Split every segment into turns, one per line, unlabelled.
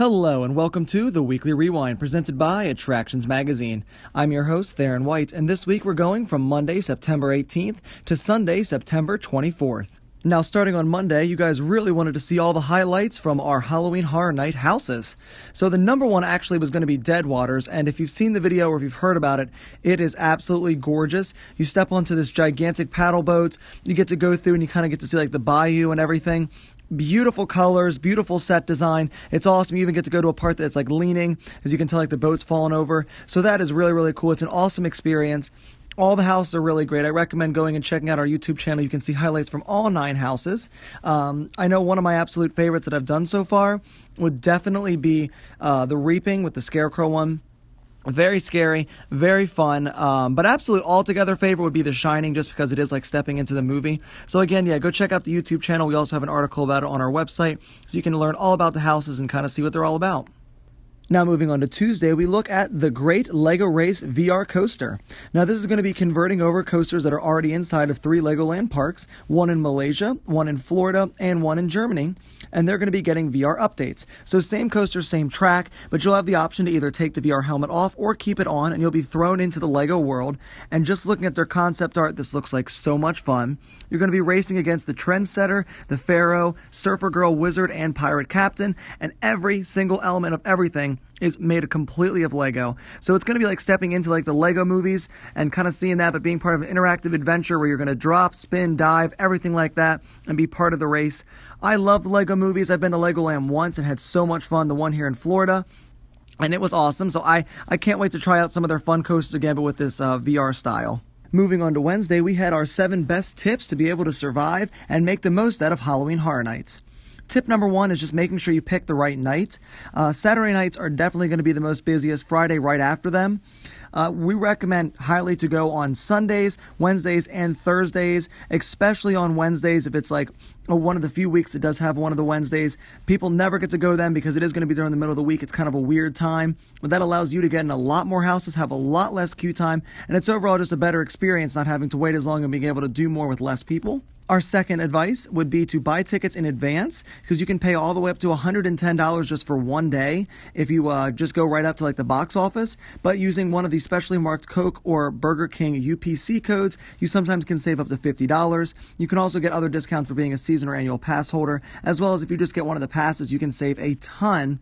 Hello and welcome to the Weekly Rewind presented by Attractions Magazine. I'm your host, Theron White, and this week we're going from Monday, September 18th to Sunday, September 24th. Now, starting on Monday, you guys really wanted to see all the highlights from our Halloween Horror Night houses. So the number one actually was going to be Deadwaters, and if you've seen the video or if you've heard about it, it is absolutely gorgeous. You step onto this gigantic paddle boat, you get to go through and you kind of get to see like the bayou and everything. Beautiful colors, beautiful set design. It's awesome. You even get to go to a part that's like leaning, as you can tell, like the boat's falling over. So that is really, really cool. It's an awesome experience. All the houses are really great. I recommend going and checking out our YouTube channel. You can see highlights from all 9 houses. I know one of my absolute favorites that I've done so far would definitely be the Reaping with the Scarecrow one. Very scary, very fun, but absolute altogether favorite would be The Shining, just because it is like stepping into the movie. So again, yeah, go check out the YouTube channel. We also have an article about it on our website, so you can learn all about the houses and kind of see what they're all about. Now moving on to Tuesday, we look at the Great Lego Race VR Coaster. Now this is going to be converting over coasters that are already inside of 3 Legoland parks, one in Malaysia, one in Florida, and one in Germany, and they're going to be getting VR updates. So same coaster, same track, but you'll have the option to either take the VR helmet off or keep it on, and you'll be thrown into the Lego world. And just looking at their concept art, this looks like so much fun. You're going to be racing against the Trendsetter, the Pharaoh, Surfer Girl, Wizard, and Pirate Captain, and every single element of everything is made completely of Lego. So it's going to be like stepping into like the Lego movies and kind of seeing that, but being part of an interactive adventure where you're going to drop, spin, dive, everything like that, and be part of the race. I love the Lego movies. I've been to Legoland once and had so much fun, the one here in Florida, and it was awesome. So I can't wait to try out some of their fun coasters again, but with this VR style. Moving on to Wednesday, we had our 7 best tips to be able to survive and make the most out of Halloween Horror Nights. Tip number 1 is just making sure you pick the right night. Saturday nights are definitely going to be the most busiest, Friday right after them. We recommend highly to go on Sundays, Wednesdays, and Thursdays, especially on Wednesdays if it's like one of the few weeks that does have one of the Wednesdays. People never get to go then because it is going to be during the middle of the week. It's kind of a weird time, but that allows you to get in a lot more houses, have a lot less queue time, and it's overall just a better experience not having to wait as long and being able to do more with less people. Our second advice would be to buy tickets in advance, because you can pay all the way up to $110 just for one day if you just go right up to like the box office. But using one of these specially marked Coke or Burger King UPC codes, you sometimes can save up to $50. You can also get other discounts for being a season or annual pass holder, as well as if you just get one of the passes, you can save a ton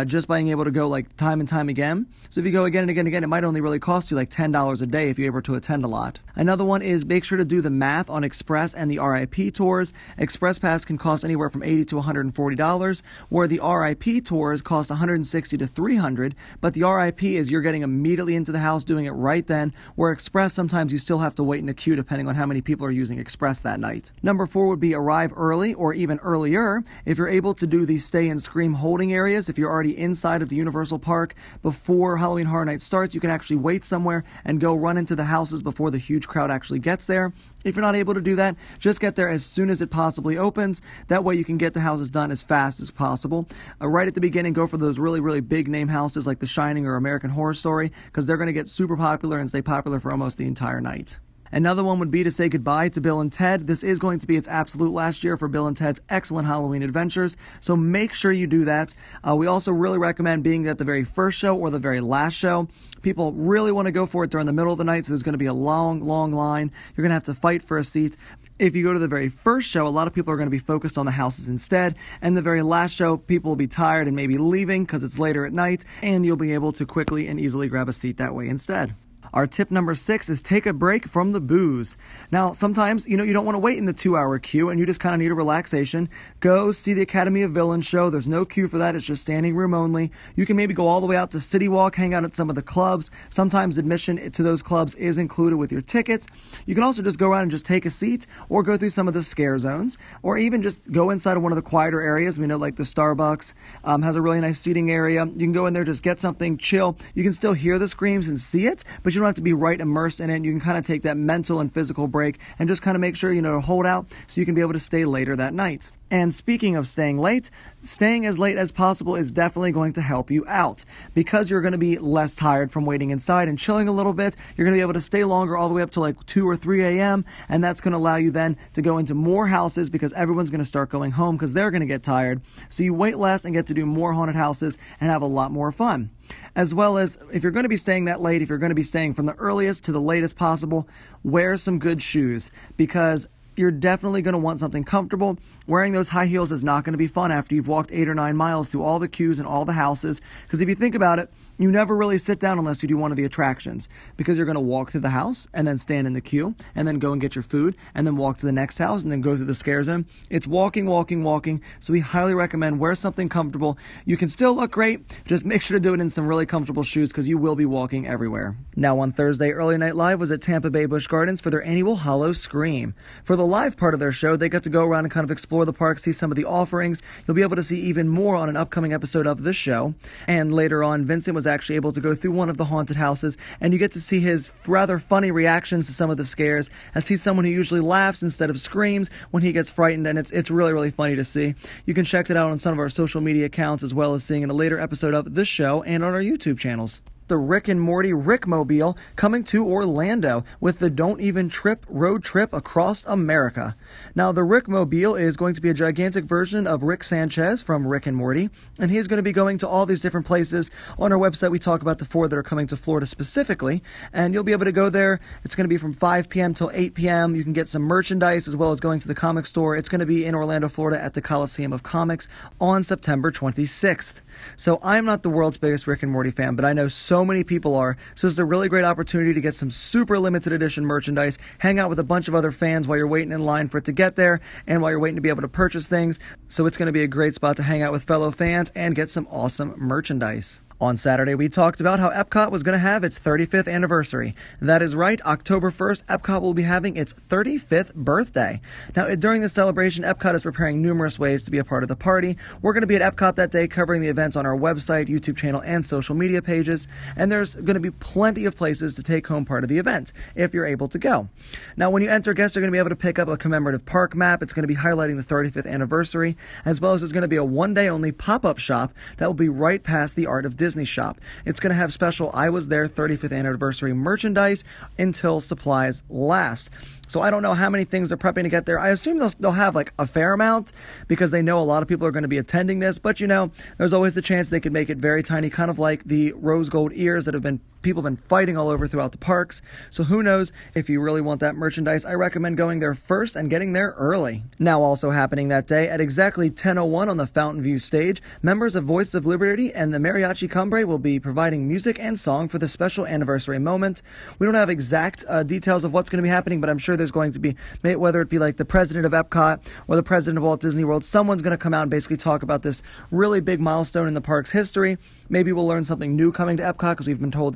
just by being able to go like time and time again. So if you go again and again and again, it might only really cost you like $10 a day if you're able to attend a lot. Another one is make sure to do the math on Express and the RIP tours. Express Pass can cost anywhere from $80 to $140, where the RIP tours cost $160 to $300, but the RIP is you're getting immediately into the house, doing it right then, where Express sometimes you still have to wait in a queue depending on how many people are using Express that night. Number 4 would be arrive early or even earlier if you're able to do the stay and scream holding areas. If you're already inside of the Universal Park before Halloween Horror Night starts, you can actually wait somewhere and go run into the houses before the huge crowd actually gets there. If you're not able to do that, just get there as soon as it possibly opens. That way you can get the houses done as fast as possible. Right at the beginning, go for those really, really big name houses like The Shining or American Horror Story, because they're going to get super popular and stay popular for almost the entire night. Another one would be to say goodbye to Bill and Ted. This is going to be its absolute last year for Bill and Ted's excellent Halloween adventures, so make sure you do that. We also really recommend being at the very first show or the very last show. People really want to go for it during the middle of the night, so there's going to be a long, long line. You're going to have to fight for a seat. If you go to the very first show, a lot of people are going to be focused on the houses instead, and the very last show, people will be tired and maybe leaving because it's later at night, and you'll be able to quickly and easily grab a seat that way instead. Our tip number 6 is take a break from the booze. Now, sometimes, you don't want to wait in the 2-hour queue and you just kind of need a relaxation. Go see the Academy of Villains show. There's no queue for that. It's just standing room only. You can maybe go all the way out to City Walk, hang out at some of the clubs. Sometimes admission to those clubs is included with your tickets. You can also just go around and just take a seat or go through some of the scare zones, or even just go inside of one of the quieter areas. We know like the Starbucks has a really nice seating area. You can go in there, just get something, chill. You can still hear the screams and see it, but you don't have to be right immersed in it. You can kind of take that mental and physical break and just kind of make sure, to hold out so you can be able to stay later that night. And speaking of staying late, staying as late as possible is definitely going to help you out. Because you're going to be less tired from waiting inside and chilling a little bit, you're going to be able to stay longer all the way up to like 2 or 3 a.m. And that's going to allow you then to go into more houses because everyone's going to start going home because they're going to get tired. So you wait less and get to do more haunted houses and have a lot more fun. As well as, if you're going to be staying that late, if you're going to be staying from the earliest to the latest possible, wear some good shoes because you're definitely going to want something comfortable. Wearing those high heels is not going to be fun after you've walked 8 or 9 miles through all the queues and all the houses. Because if you think about it, you never really sit down unless you do one of the attractions. Because you're going to walk through the house and then stand in the queue and then go and get your food and then walk to the next house and then go through the scare zone. It's walking, walking, walking. So we highly recommend wear something comfortable. You can still look great. Just make sure to do it in some really comfortable shoes because you will be walking everywhere. Now on Thursday, Early Night Live was at Tampa Bay Busch Gardens for their annual Hollow Scream. For the live part of their show, they got to go around and kind of explore the park, see some of the offerings. You'll be able to see even more on an upcoming episode of this show. And later on, Vincent was actually able to go through one of the haunted houses, and you get to see his rather funny reactions to some of the scares, as he's someone who usually laughs instead of screams when he gets frightened, and it's really, really funny to see. You can check it out on some of our social media accounts, as well as seeing in a later episode of this show and on our YouTube channels. The Rick and Morty Rickmobile coming to Orlando with the Don't Even Trip road trip across America. Now, the Rickmobile is going to be a gigantic version of Rick Sanchez from Rick and Morty, and he's going to be going to all these different places. On our website, we talk about the 4 that are coming to Florida specifically, and you'll be able to go there. It's going to be from 5 p.m. till 8 p.m. You can get some merchandise as well as going to the comic store. It's going to be in Orlando, Florida at the Coliseum of Comics on September 26th. So I'm not the world's biggest Rick and Morty fan, but I know so many people are. So it's a really great opportunity to get some super limited edition merchandise, hang out with a bunch of other fans while you're waiting in line for it to get there, and while you're waiting to be able to purchase things. So it's going to be a great spot to hang out with fellow fans and get some awesome merchandise. On Saturday, we talked about how Epcot was going to have its 35th anniversary. That is right, October 1st, Epcot will be having its 35th birthday. Now, during the celebration, Epcot is preparing numerous ways to be a part of the party. We're going to be at Epcot that day covering the events on our website, YouTube channel, and social media pages, and there's going to be plenty of places to take home part of the event, if you're able to go. Now, when you enter, guests are going to be able to pick up a commemorative park map. It's going to be highlighting the 35th anniversary, as well as there's going to be a one-day-only pop-up shop that will be right past the Art of Disney shop. It's going to have special I Was There 35th anniversary merchandise until supplies last. So I don't know how many things they're prepping to get there. I assume they'll have like a fair amount because they know a lot of people are going to be attending this. But you know, there's always the chance they could make it very tiny, kind of like the rose gold ears that people have been fighting all over throughout the parks. So who knows? If you really want that merchandise, I recommend going there first and getting there early. Now also happening that day at exactly 10:01 on the Fountain View stage, members of Voice of Liberty and the Mariachi Cumbre will be providing music and song for the special anniversary moment. We don't have exact details of what's going to be happening, but I'm sure there's going to be, whether it be like the president of Epcot or the president of Walt Disney World, someone's going to come out and basically talk about this really big milestone in the park's history. Maybe we'll learn something new coming to Epcot because we've been told,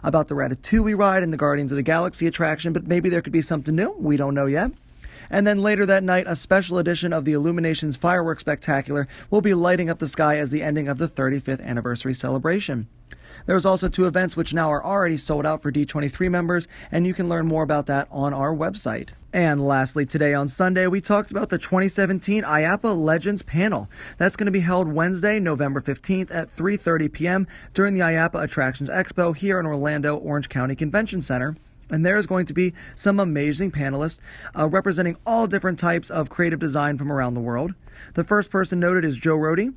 about the Ratatouille ride and the Guardians of the Galaxy attraction, but maybe there could be something new. We don't know yet. And then later that night, a special edition of the Illuminations Fireworks Spectacular will be lighting up the sky as the ending of the 35th anniversary celebration. There's also 2 events which now are already sold out for D23 members, and you can learn more about that on our website. And lastly, today on Sunday, we talked about the 2017 IAAPA Legends panel. That's going to be held Wednesday, November 15th at 3:30 p.m. during the IAAPA Attractions Expo here in Orlando, Orange County Convention Center. And there's going to be some amazing panelists representing all different types of creative design from around the world. The first person noted is Joe Rohde.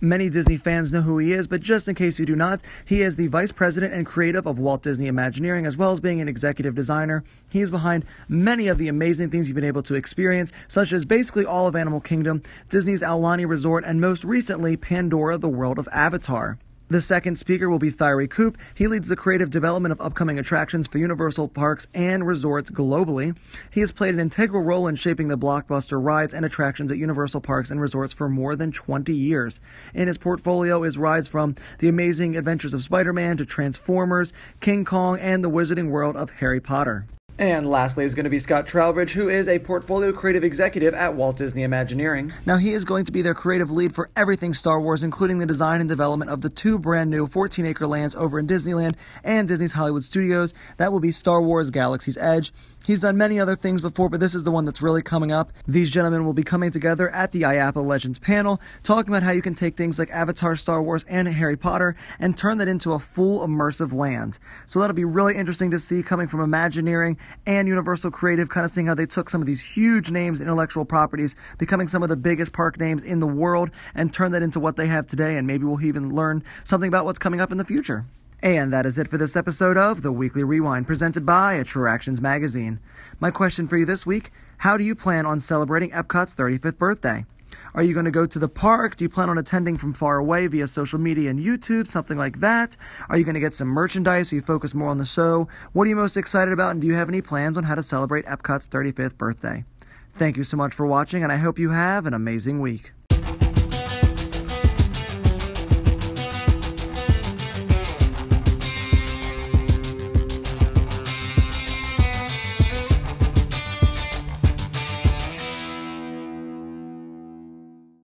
Many Disney fans know who he is, but just in case you do not, he is the vice president and creative of Walt Disney Imagineering, as well as being an executive designer. He is behind many of the amazing things you've been able to experience, such as basically all of Animal Kingdom, Disney's Aulani Resort, and most recently, Pandora, the World of Avatar. The second speaker will be Thyri Coup. He leads the creative development of upcoming attractions for Universal parks and resorts globally. He has played an integral role in shaping the blockbuster rides and attractions at Universal parks and resorts for more than 20 years. In his portfolio is rides from The Amazing Adventures of Spider-Man to Transformers, King Kong, and the Wizarding World of Harry Potter. And lastly is going to be Scott Trowbridge, who is a portfolio creative executive at Walt Disney Imagineering. Now, he is going to be their creative lead for everything Star Wars, including the design and development of the 2 brand new 14-acre lands over in Disneyland and Disney's Hollywood Studios. That will be Star Wars Galaxy's Edge. He's done many other things before, but this is the one that's really coming up. These gentlemen will be coming together at the IAPA Legends panel, talking about how you can take things like Avatar, Star Wars, and Harry Potter and turn that into a full immersive land. So that'll be really interesting to see, coming from Imagineering and Universal Creative, kind of seeing how they took some of these huge names, intellectual properties, becoming some of the biggest park names in the world, and turn that into what they have today, and maybe we'll even learn something about what's coming up in the future. And that is it for this episode of The Weekly Rewind, presented by Attractions Magazine. My question for you this week: how do you plan on celebrating Epcot's 35th birthday? Are you going to go to the park? Do you plan on attending from far away via social media and YouTube, something like that? Are you going to get some merchandise so you focus more on the show? What are you most excited about, and do you have any plans on how to celebrate Epcot's 35th birthday? Thank you so much for watching, and I hope you have an amazing week.